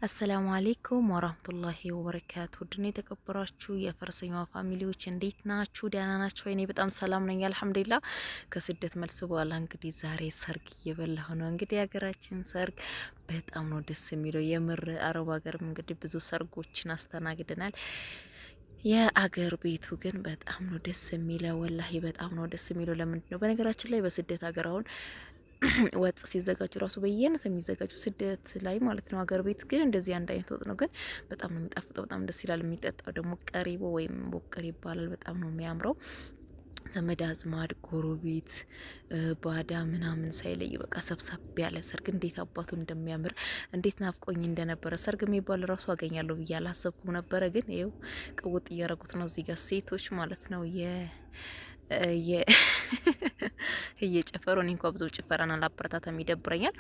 አሰላሙ አለይኩም ወራህመቱላሂ ወበረካቱ። ድኔ የተከበራችሁ የፈረሰኛዋ ፋሚሊዎች እንዴት ናችሁ? ደህና ናችሁ? እኔ በጣም ሰላም ነኝ አልሐምዱሊላህ። ከስደት መልስ በኋላ እንግዲህ ዛሬ ሰርግ እየበላሁ ነው። እንግዲህ ሀገራችን ሰርግ በጣም ነው ደስ የሚለው የምር። አረብ ሀገርም እንግዲህ ብዙ ሰርጎችን አስተናግደናል። የአገር ቤቱ ግን በጣም ነው ደስ የሚለው ወላሂ በጣም ነው ደስ የሚለው። ለምንድን ነው በነገራችን ላይ በስደት ሀገር አሁን ወጥ ሲዘጋጅ ራሱ በየአይነት የሚዘጋጁ ስደት ላይ ማለት ነው። ሀገር ቤት ግን እንደዚህ አንድ አይነት ወጥ ነው፣ ግን በጣም ነው የሚጣፍጠው፣ በጣም ደስ ይላል። የሚጠጣው ደግሞ ቀሪቦ ወይም ቦቀር ይባላል። በጣም ነው የሚያምረው። ዘመድ አዝማድ ጎረቤት ባዳ ምናምን ሳይለይ በቃ ሰብሰብ ያለ ሰርግ እንዴት አባቱ እንደሚያምር እንዴት ናፍቆኝ እንደነበረ። ሰርግ የሚባል ራሱ አገኛለሁ ብዬ አላሰብኩም ነበረ፣ ግን ይኸው ቅውጥ እያረጉት ነው እዚህ ጋር ሴቶች ማለት ነው እየጨፈሩ። እኔ እንኳን ብዙ ጭፈራን አላበረታታም ይደብረኛል።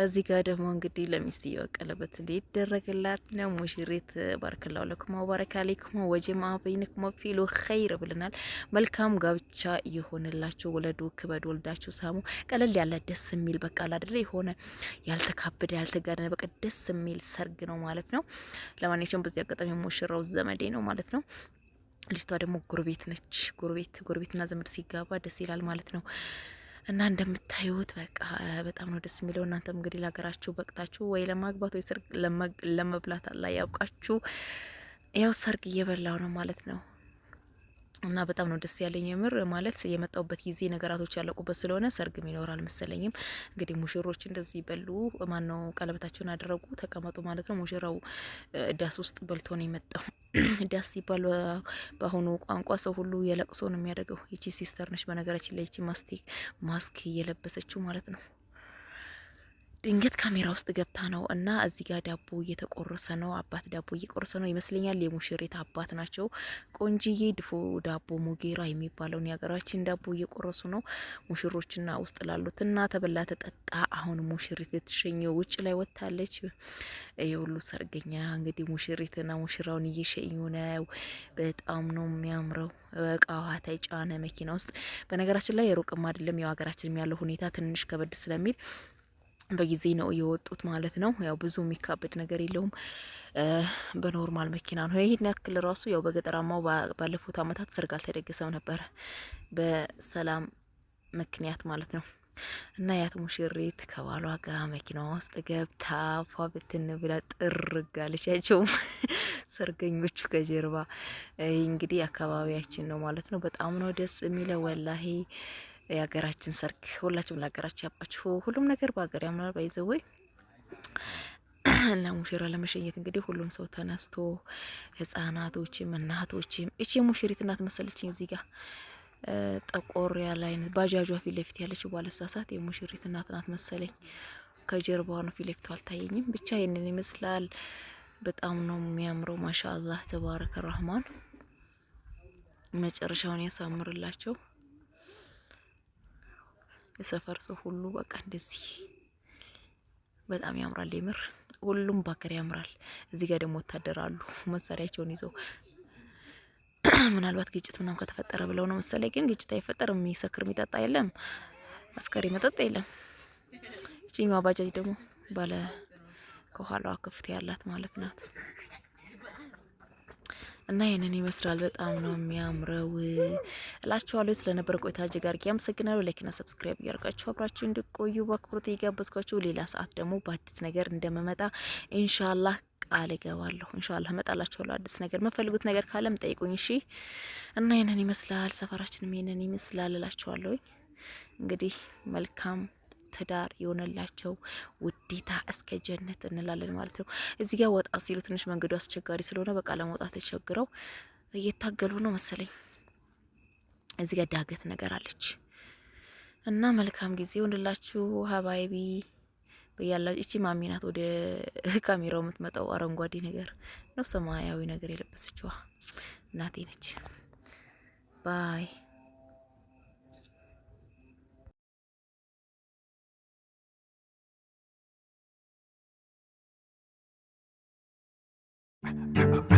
እዚህ ጋር ደግሞ እንግዲህ ለሚስትየው ቀለበት ሊደረግላት ነው። ሙሽሪት ባርክላው ለኩም ወባረከ አለይኩም ወጀማ በይነኩም ፊሉ ኸይር ብለናል። መልካም ጋብቻ ይሆንላችሁ። ወለዱ ክበዱ፣ ወልዳችሁ ሳሙ። ቀለል ያለ ደስ የሚል በቃ አይደለ የሆነ ያልተካበደ ያልተጋነነ በቃ ደስ የሚል ሰርግ ነው ማለት ነው። ለማንኛውም በዚህ አጋጣሚ ሙሽራው ዘመዴ ነው ማለት ነው። ልጅቷ ደግሞ ጎረቤት ነች። ጎረቤትና ዘመድ ሲጋባ ደስ ይላል ማለት ነው። እና እንደምታዩት በቃ በጣም ነው ደስ የሚለው። እናንተም እንግዲህ ለሀገራችሁ በቅታችሁ ወይ ለማግባት ወይ ሰርግ ለመብላት አላህ ያውቃችሁ። ያው ሰርግ እየበላው ነው ማለት ነው። እና በጣም ነው ደስ ያለኝ የምር ማለት የመጣውበት ጊዜ ነገራቶች ያለቁበት ስለሆነ ሰርግም ይኖራል መሰለኝም። እንግዲህ ሙሽሮች እንደዚህ በሉ ማን ነው ቀለበታቸውን አደረጉ ተቀመጡ ማለት ነው። ሙሽራው ዳስ ውስጥ በልቶ ነው የመጣው። ዳስ ሲባል በአሁኑ ቋንቋ ሰው ሁሉ የለቅሶ ነው የሚያደርገው። ይቺ ሲስተር ነች በነገራችን ላይ ይቺ ማስክ እየለበሰችው ማለት ነው። ድንገት ካሜራ ውስጥ ገብታ ነው እና እዚህ ጋር ዳቦ እየተቆረሰ ነው። አባት ዳቦ እየቆረሰ ነው ይመስለኛል። የሙሽሪት አባት ናቸው። ቆንጂዬ ድፎ ዳቦ ሙጌራ የሚባለውን የሀገራችን ዳቦ እየቆረሱ ነው ሙሽሮችና ውስጥ ላሉት እና ተበላ ተጠጣ። አሁን ሙሽሪት ልትሸኘው ውጭ ላይ ወጥታለች። የሁሉ ሰርገኛ እንግዲህ ሙሽሪትና ሙሽራውን እየሸኙ ነው። በጣም ነው የሚያምረው። እቃዋ ተጫነ መኪና ውስጥ። በነገራችን ላይ የሩቅም አይደለም ያው ሀገራችን ያለው ሁኔታ ትንሽ ከበድ ስለሚል በጊዜ ነው የወጡት ማለት ነው። ያው ብዙ የሚካበድ ነገር የለውም። በኖርማል መኪና ነው። ይሄን ያክል ራሱ ያው በገጠራማው ባለፉት አመታት ሰርግ አልተደገሰም ነበር በሰላም ምክንያት ማለት ነው። እና ያት ሙሽሪት ከባሏ ጋር መኪናዋ ውስጥ ገብታ ፏ ብትን ብላ ጥርጋለቻቸው ሰርገኞቹ ከጀርባ። እንግዲህ አካባቢያችን ነው ማለት ነው። በጣም ነው ደስ የሚለው ወላሂ። የሀገራችን ሰርግ ሁላችሁም ለሀገራችሁ ያባችሁ። ሁሉም ነገር በሀገር ያምራል። ባይዘወይ እና ሙሽራ ለመሸኘት እንግዲህ ሁሉም ሰው ተነስቶ ህጻናቶችም እናቶችም እቺ ሙሽሪት እናት መሰለችኝ እዚህ ጋር ጠቆር ያለ አይነት ባጃጇ ፊት ለፊት ያለችው ባለሳሳት የሙሽሪት እናት ናት መሰለኝ። ከጀርባዋ ነው ፊት ለፊቱ አልታየኝም። ብቻ ይሄንን ይመስላል። በጣም ነው የሚያምረው። ማሻአላህ ተባረከ ረህማን። መጨረሻውን ያሳምርላቸው። የሰፈር ሰው ሁሉ በቃ እንደዚህ በጣም ያምራል የምር። ሁሉም ባገር ያምራል። እዚህ ጋር ደግሞ ወታደር አሉ መሳሪያቸውን ይዘው። ምናልባት ግጭት ምናምን ከተፈጠረ ብለው ነው መሰለኝ። ግን ግጭት አይፈጠርም። የሚሰክር የሚጠጣ የለም፣ አስከሪ መጠጥ የለም። እቺኛዋ ባጃጅ ደግሞ ባለ ከኋላዋ ክፍት ያላት ማለት ናት። እና ይሄንን ይመስላል። በጣም ነው የሚያምረው እላችኋለሁ። ስለነበረ ቆይታ እጅግ አድርጌ አመሰግናለሁ። ላይክና ሰብስክራይብ እያደረጋችሁ አብራችሁ እንድትቆዩ በአክብሮት እየጋበዝኳችሁ፣ ሌላ ሰዓት ደግሞ በአዲስ ነገር እንደመመጣ ኢንሻአላህ ቃል እገባለሁ። ኢንሻአላህ እመጣላችኋለሁ። አዲስ ነገር መፈልጉት ነገር ካለም ጠይቁኝ እሺ። እና ይሄንን ይመስላል። ሰፈራችንም ይሄንን ይመስላል እላችኋለሁ። እንግዲህ መልካም ትዳር የሆነላቸው ውዴታ እስከ ጀነት እንላለን ማለት ነው። እዚህ ጋር ወጣ ሲሉ ትንሽ መንገዱ አስቸጋሪ ስለሆነ በቃ ለመውጣት ተቸግረው እየታገሉ ነው መሰለኝ። እዚህ ጋር ዳገት ነገር አለች እና መልካም ጊዜ ይሆንላችሁ ሀባይቢ በያላችሁ። እቺ ማሚ ናት ወደ ካሜራው የምትመጣው። አረንጓዴ ነገር ነው ሰማያዊ ነገር የለበሰችዋ እናቴ ነች። ባይ Bye.